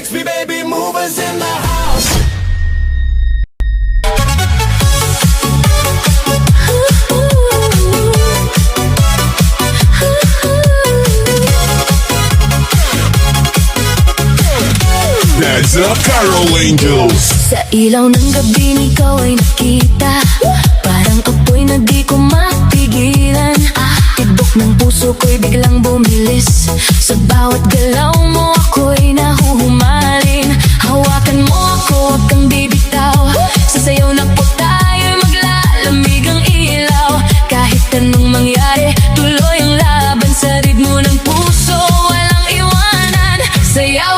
Text me, baby, movers in the house. That's up, Carol Angels. Sa ilaw ng gabi ikaw ay nakita, parang apoy na di ko mapigilan. Tibok ng puso ko'y biglang bumilis, sa bawat galaw mo ako'y nahuhumaling. Hawakan mo ako, huwag kang bibitaw, sa sayaw na po tayo'y maglalamig ang ilaw. Kahit anong mangyari, tuloy ang laban sa ritmo ng puso, walang iwanan. Sayaw